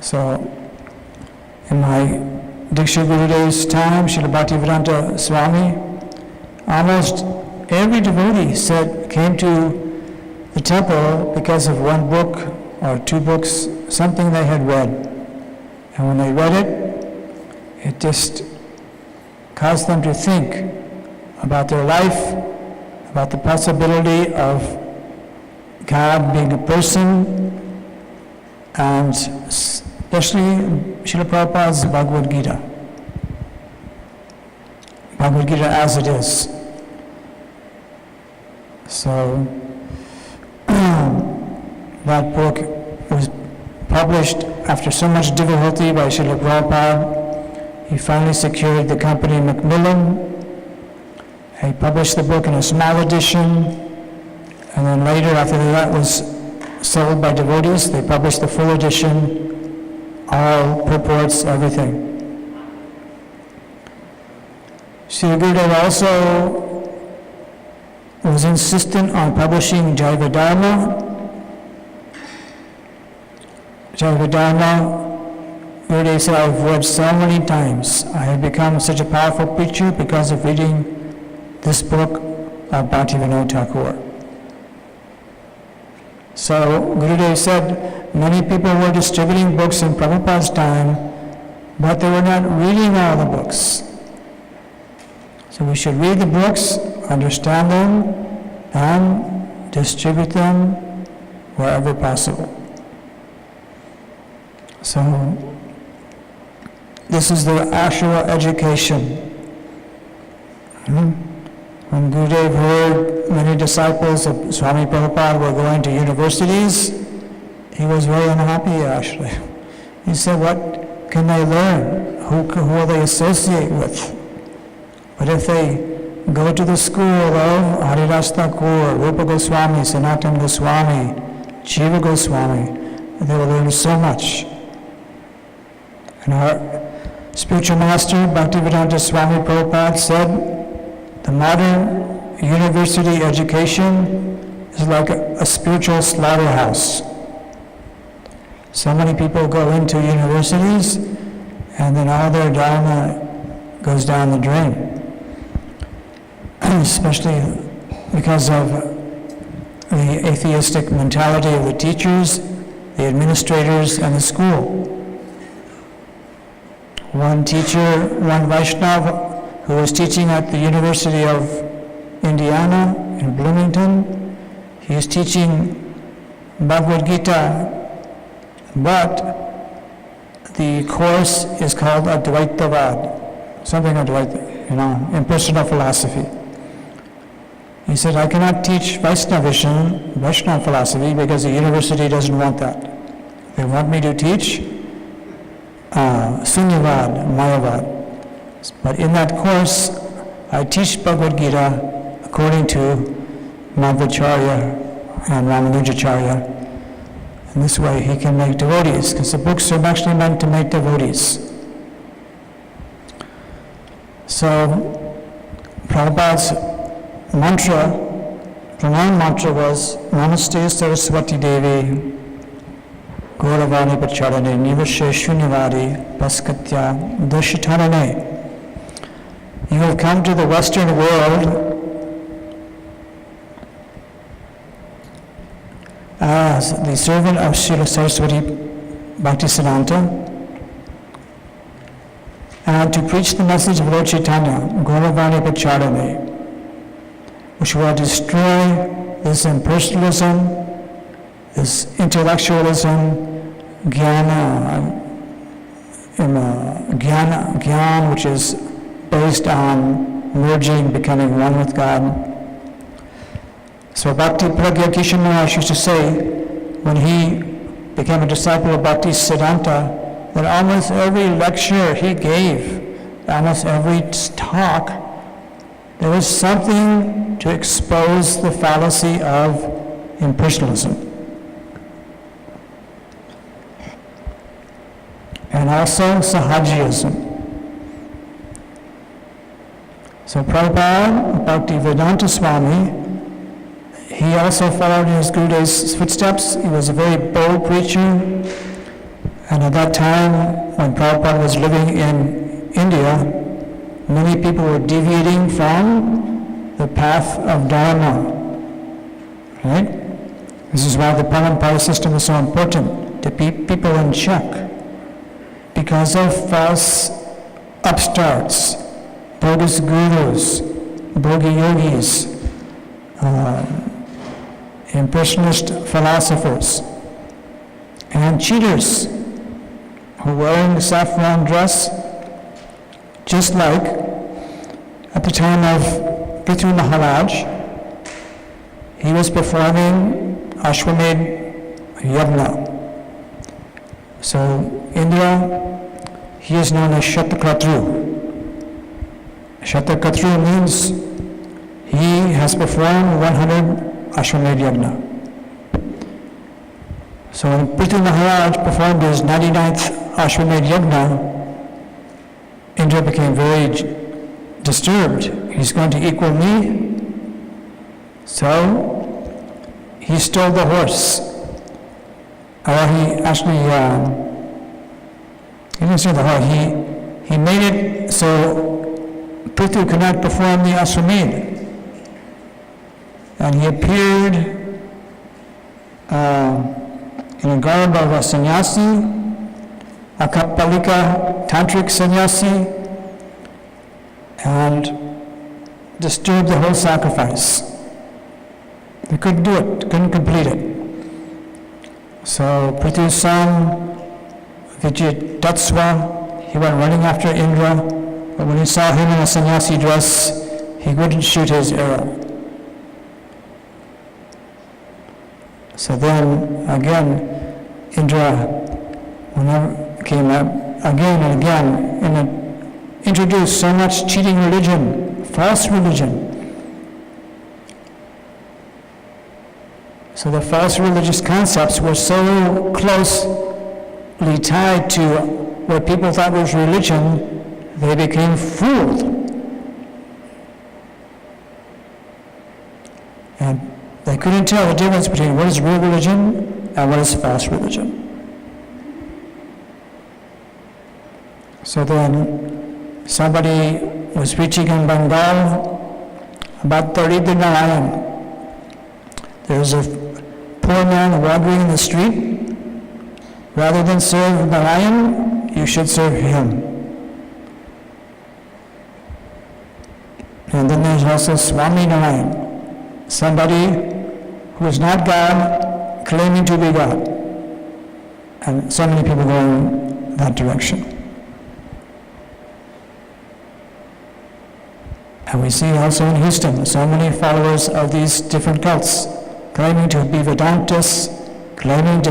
So, in my Diksha Gurudev's time, Srila Bhaktivedanta Swami, almost every devotee came to the temple because of one book or two books, something they had read. And when they read it, it just caused them to think about their life, about the possibility of God being a person, and especially Srila Prabhupada's Bhagavad Gita. Bhagavad Gita as it is. So, that book was published after so much difficulty by Srila Prabhupada. He finally secured the company Macmillan. He published the book in a small edition, and then later, after that was sold by devotees, they published the full edition, all purports, everything. Sri Gurudev also was insistent on publishing Jayavadharma. Jayavadharma, Gurudev said, I've read so many times. I have become such a powerful preacher because of reading this book of Bhaktivinoda Thakur. So Gurudev said many people were distributing books in Prabhupada's time, but they were not reading all the books. So we should read the books, understand them, and distribute them wherever possible. So this is the actual education. When Gurudev heard many disciples of Swami Prabhupada were going to universities, he was very unhappy actually. He said, what can they learn? Who will they associate with? But if they go to the school of Haridas Thakur, Rupa Goswami, Sanatana Goswami, Jiva Goswami, they will learn so much. And our spiritual master, Bhaktivedanta Swami Prabhupada, said, the modern university education is like a spiritual slaughterhouse. So many people go into universities and then all their dharma goes down the drain. Especially because of the atheistic mentality of the teachers, the administrators, and the school. One teacher, one Vaishnava, who was teaching at the University of Indiana in Bloomington, he is teaching Bhagavad Gita, but the course is called Advaitavad, something Advaita, impersonal philosophy. He said, I cannot teach Vaishnava philosophy because the university doesn't want that. They want me to teach Sunyavad, Mayavad. But in that course, I teach Bhagavad Gita according to Madhvacharya and Ramanujacharya. And this way he can make devotees, because the books are actually meant to make devotees. So, Prabhupada's mantra, pranam mantra was Namaste Saraswati Devi Gauravani Pacharane Nivashe Shunyavadi Paskatya Dashitarane. You have come to the Western world as the servant of Srila Saraswati Bhaktisiddhanta and to preach the message of Lord Chaitanya, Gauravani Pacharane, which will destroy this impersonalism, this intellectualism, jnana, which is based on merging, becoming one with God. So Bhakti Pragya Kishan Maharaj used to say, when he became a disciple of Bhakti Siddhanta, that almost every lecture he gave, almost every talk, there was something to expose the fallacy of impersonalism. And also Sahajiyism. So Prabhupada, Bhaktivedanta Swami, he also followed in his Gurudev's footsteps. He was a very bold preacher, And at that time, when Prabhupada was living in India, many people were deviating from the path of Dharma. Right? This is why the Parampara system is so important, to keep people in check. Because of false upstarts, bogus gurus, bhogi yogis, impressionist philosophers, and cheaters who are wearing saffron dress, just like at the time of Prithu Maharaj, he was performing Ashwamedh Yagna. So Indra, he is known as Shatakatru. Shatakatru means he has performed 100 Ashwamedh Yagna. So when Prithu Maharaj performed his 99th Ashwamedh Yagna, Indra became very disturbed. He's going to equal me. So he stole the horse. Or he actually, he didn't steal the horse, he made it so Prithu could not perform the Ashwamedh. And he appeared in a garb of a sannyasi, a Kapalika tantric sannyasi, and disturbed the whole sacrifice. They couldn't do it, couldn't complete it. So Prithu's son, Vijayadatswa, he went running after Indra, but when he saw him in a sannyasi dress, he wouldn't shoot his arrow. So then, again, Indra came up again and again and introduced so much cheating religion, false religion. So the false religious concepts were so closely tied to what people thought was religion, they became fooled. And they couldn't tell the difference between what is real religion and what is false religion. So then somebody was preaching in Bengal about Tarid Narayan. There's a poor man wandering in the street. Rather than serve Narayan, you should serve him. And then there's also Swami Narayan, somebody who is not God, claiming to be God. And so many people go in that direction. And we see also in Houston, so many followers of these different cults, claiming to be Vedantists, claiming to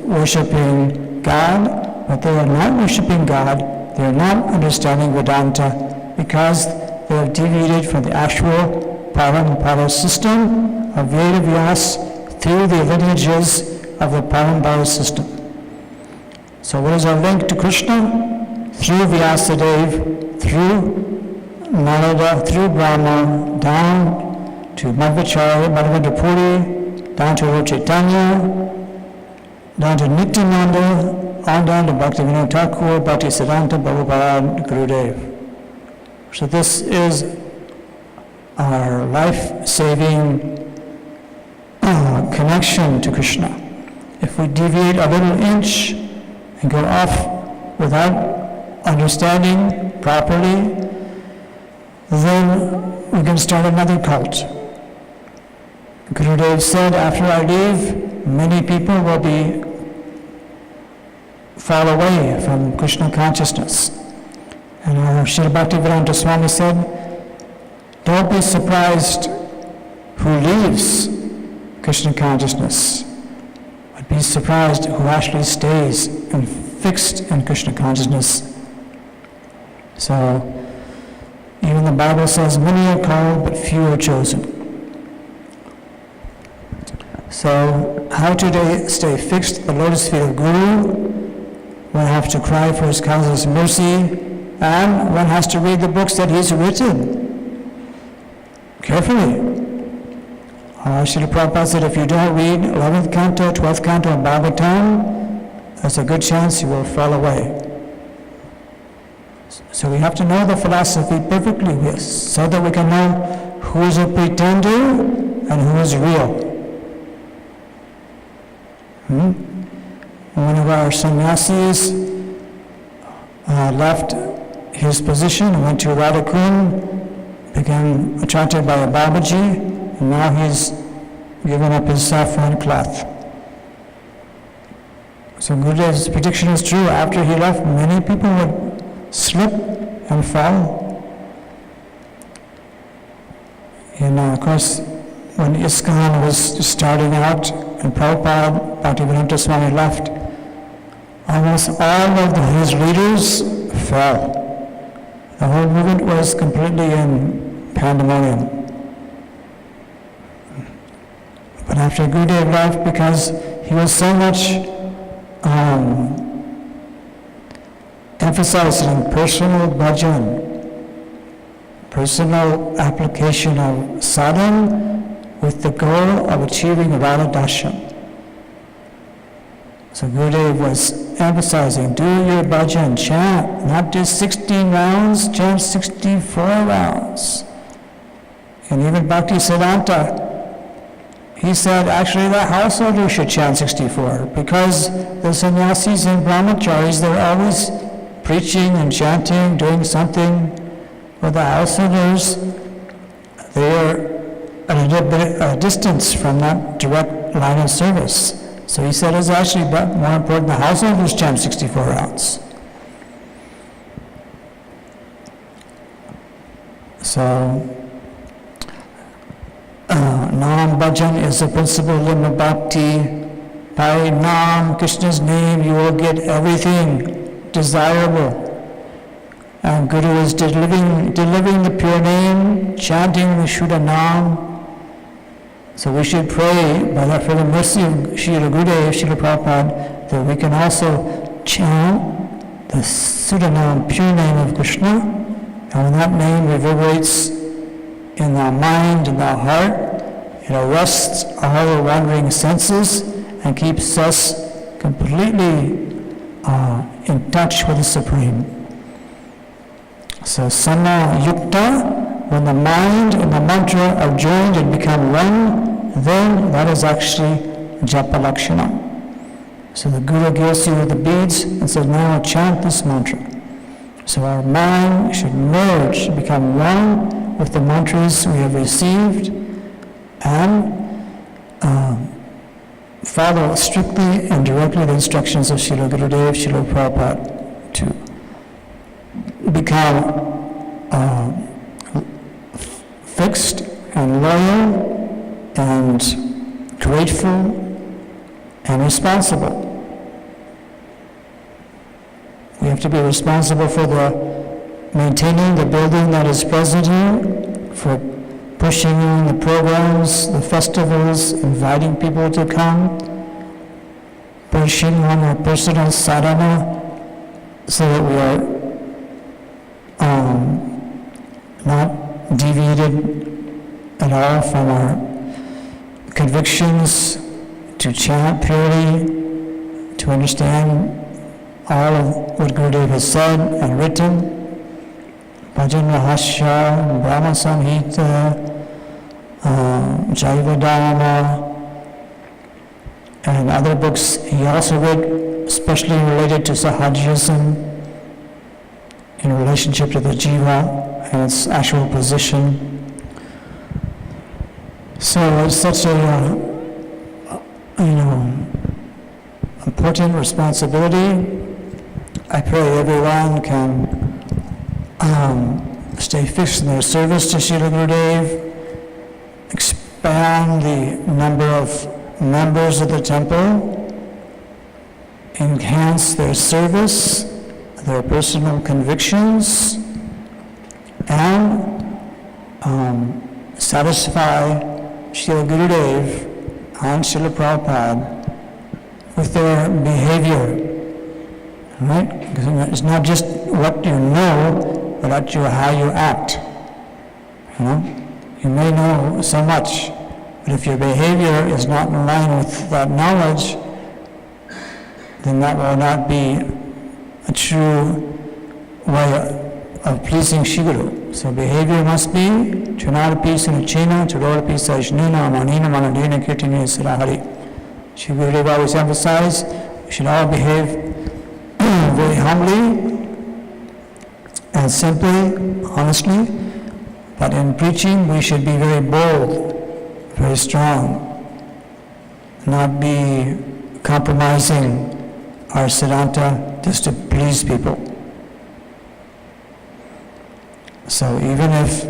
worshiping God, but they are not worshiping God, they are not understanding Vedanta, because they have deviated from the actual Parampara system of Veda Vyas through the lineages of the Parampara system. So what is our link to Krishna? Through Vyasadeva, through Narada, through Brahma, down to Madhvacharya, Madhvacharya, down to Lord Chaitanya, down to Nityananda, on down to Bhaktivinoda Thakur, Bhaktisiddhanta Prabhupada, Gurudev. So this is our life-saving connection to Krishna. If we deviate a little inch and go off without understanding properly, then we can start another cult. Gurudev said, after I leave, many people will fall away from Krishna consciousness. And our Srila Bhaktivedanta Swami said, don't be surprised who leaves Krishna consciousness, but be surprised who actually stays and fixed in Krishna consciousness. So, even the Bible says, many are called, but few are chosen. So, how to stay fixed at the lotus feet of Guru? One has to cry for his causeless mercy, and one has to read the books that he's written carefully. Srila Prabhupada said, if you don't read 11th canto, 12th canto of Bhagavatam, there's a good chance you will fall away. So we have to know the philosophy perfectly so that we can know who is a pretender and who is real. One of our sannyasis left his position and went to Radhakund, became attracted by a Babaji, and now he's given up his saffron cloth. So Gurudev's prediction is true. After he left, many people would slip and fall. Of course, when ISKCON was starting out and Prabhupada, Bhaktivedanta Swami left, almost all of his leaders fell. The whole movement was completely in pandemonium. But after Gurudev left, because he was so much emphasizing personal bhajan, personal application of sadhana with the goal of achieving Radha Darshan. So Gurudev was emphasizing, do your bhajan, chant, not just 16 rounds, chant 64 rounds. And even Bhakti Siddhanta, he said actually the householders should chant 64 because the sannyasis and brahmacharis, they're always preaching and chanting, doing something. Well, the householders, they're at a distance from that direct line of service. So he said it's actually more important the householders chant 64 rounds. So, Nam Bhajan is the principal limb of bhakti. By Nam, Krishna's name, you will get everything desirable. And Guru is delivering the pure name, chanting the Shuddha Nam. So we should pray for the mercy of Srila Gurudev, Srila Prabhupada, that we can also chant the Shuddha Nam, pure name of Krishna. And when that name reverberates in our mind, in our heart, it arrests all the wandering senses and keeps us completely in touch with the Supreme. So Sama Yukta, when the mind and the mantra are joined and become one, then that is actually Japa Lakshana. So the Guru gives you the beads and says, now chant this mantra. So our mind should merge, become one with the mantras we have received, and follow strictly and directly the instructions of Srila Gurudev, Srila Prabhupada to become fixed and loyal and grateful and responsible. We have to be responsible for maintaining the building that is present here, for pushing on the programs, the festivals, inviting people to come, pushing on our personal sadhana so that we are not deviated at all from our convictions, to chant purely, to understand all of what Gurudev has said and written, Bhajan Rahasya, Brahma Samhita, Jaiva Dharma, and other books he also wrote, especially related to Sahajism, in relationship to the jiva and its actual position. So it's such a important responsibility. I pray everyone can stay fixed in their service to Srila Gurudev, expand the number of members of the temple, enhance their service, their personal convictions, and satisfy Srila Gurudev and Srila Prabhupada with their behavior. Right? Because it's not just what you know, but how you act. You may know so much, but if your behavior is not in line with that knowledge, then that will not be a true way of pleasing Shri Guru. So behavior must be Chunarapi Sunuchina, Churorapi Sajnuna, Amanina, Manadina, Kirtini, Sarahari. Shri Guru always emphasized we should all behave very humbly and simply, honestly, but in preaching we should be very bold, very strong, not be compromising our Siddhanta just to please people. So even if,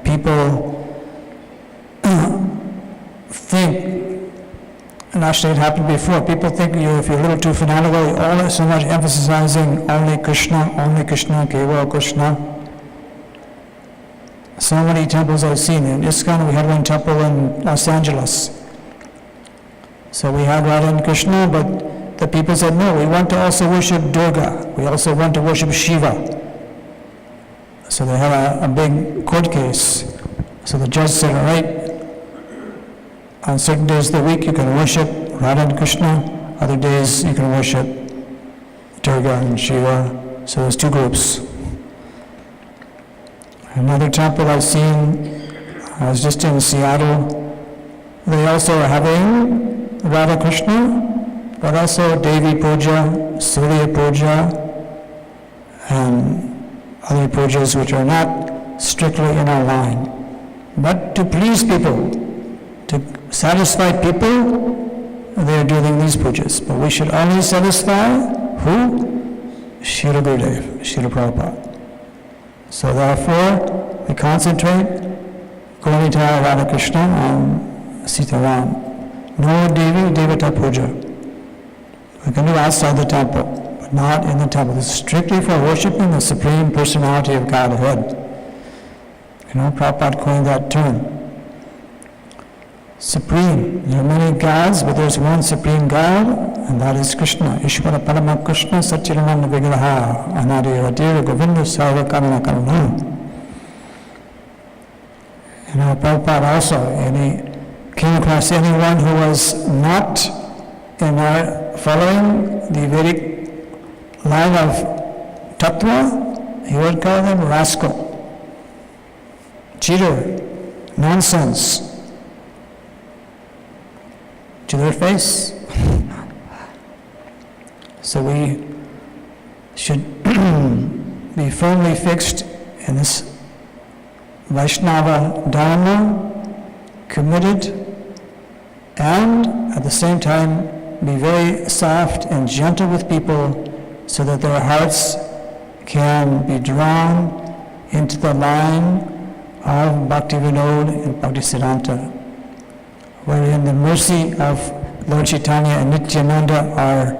people think, and actually it happened before, people think if you're a little too fanatical, you're always so much emphasizing only Krishna, Keval Krishna. So many temples I've seen. In ISKCON we had one temple in Los Angeles. So we had Radha Krishna, but the people said, no, we want to also worship Durga. We also want to worship Shiva. So they had a big court case. So the judge said, all right, on certain days of the week you can worship Radha and Krishna, other days you can worship Durga and Shiva. So there's two groups. Another temple I've seen, I was just in Seattle, they also are having Radha Krishna, but also Devi Puja, Surya Puja, and other pujas which are not strictly in our line. But to please people, to satisfy people, they are doing these pujas. But we should only satisfy who? Srila Gurudev, Srila Prabhupada. So therefore, we concentrate Gaurita Radha Krishna on Sitaram. No Devi Devata Puja. We can do outside the temple, but not in the temple. This is strictly for worshipping the Supreme Personality of Godhead. Prabhupada coined that term. Supreme. There are many gods, but there's one Supreme God, and that is Krishna. Ishvara Parama Krishna Satchidananda Vigraha Anadi Radhira Govinda Sarva Karana Karana. Prabhupada also, and he came across anyone who was not in our following the Vedic line of Tattva, he would call them rascal, cheater, nonsense, to their face. So we should be firmly fixed in this Vaishnava Dharma, committed, and at the same time be very soft and gentle with people so that their hearts can be drawn into the line of Bhakti Vinod and Bhakti Siddhanta, wherein the mercy of Lord Chaitanya and Nityananda are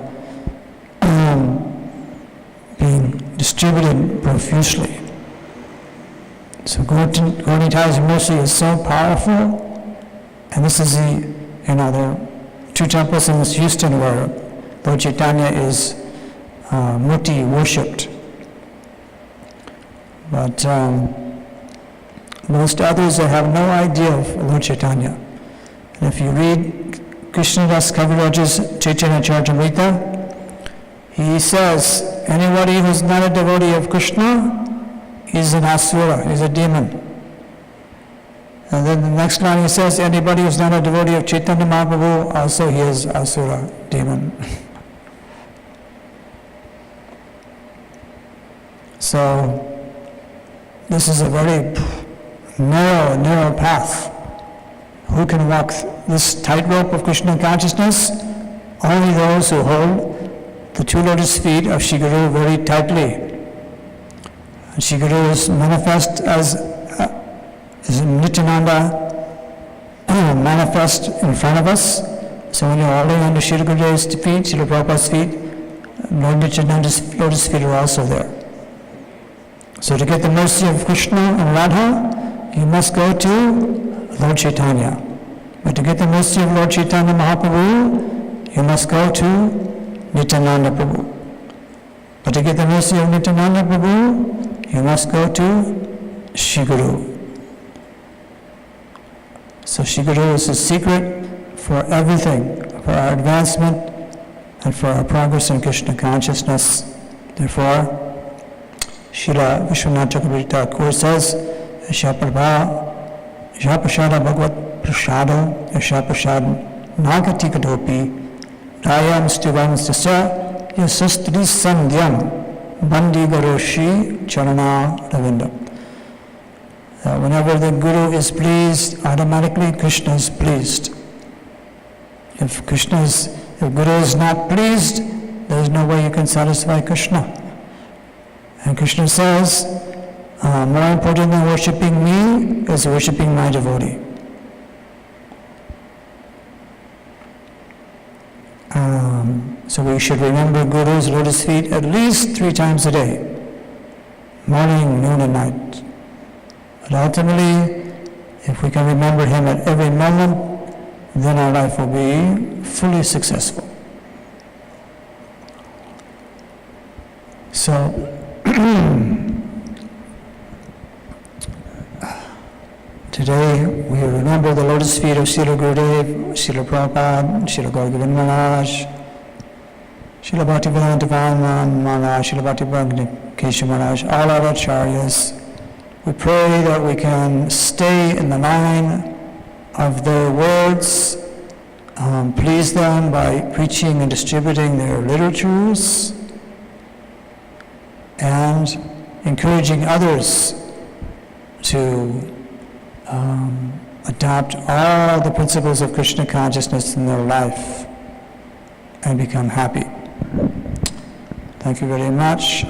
being distributed profusely. So Gaudiyata's mercy is so powerful, and this is there are two temples in Houston where Lord Chaitanya is Murti worshipped. But most others have no idea of Lord Chaitanya. And if you read Krishnadas Kaviraj's Chaitanya Charitamrita, he says, anybody who's not a devotee of Krishna is an asura, is a demon. And then the next line he says, anybody who's not a devotee of Chaitanya Mahaprabhu, also he is asura, demon. So, this is a very narrow path. Who can walk this tightrope of Krishna consciousnness? Only those who hold the two lotus feet of Shri Guru very tightly. And Shri Guru is manifest as Nityananda manifest in front of us. So when you're holding under Shri Guru's feet, Shri Prabhupada's feet, Lord Nityananda's lotus feet are also there. So to get the mercy of Krishna and Radha, you must go to Lord Chaitanya. But to get the mercy of Lord Chaitanya Mahaprabhu, you must go to Nityananda Prabhu. But to get the mercy of Nityananda Prabhu, you must go to Shri Guru. So Shri Guru is the secret for everything, for our advancement and for our progress in Krishna consciousness. Therefore, Srila Vishwanath Chakravarti Thakur says, Yasha prasada bhagavad prasada, Yasha prasad nagati kadopi, dayam stivam sisa, yasastri sandhyam, bandi garoshi charana ravinda. Whenever the Guru is pleased, automatically Krishna is pleased. If Guru is not pleased, there is no way you can satisfy Krishna. And Krishna says, more important than worshipping me is worshipping my devotee. So we should remember Guru's lotus feet at least 3 times a day, morning, noon, and night. But ultimately, if we can remember him at every moment, then our life will be fully successful. So, today we remember the lotus feet of Srila Gurudev, Srila Prabhupada, Srila Govindaji Maharaj, Srila Bhaktivedanta Maharaj, Srila Bhakti Keshav Maharaj, all our acharyas. We pray that we can stay in the line of their words, please them by preaching and distributing their literatures, and encouraging others to adopt all the principles of Krishna consciousness in their life and become happy. Thank you very much.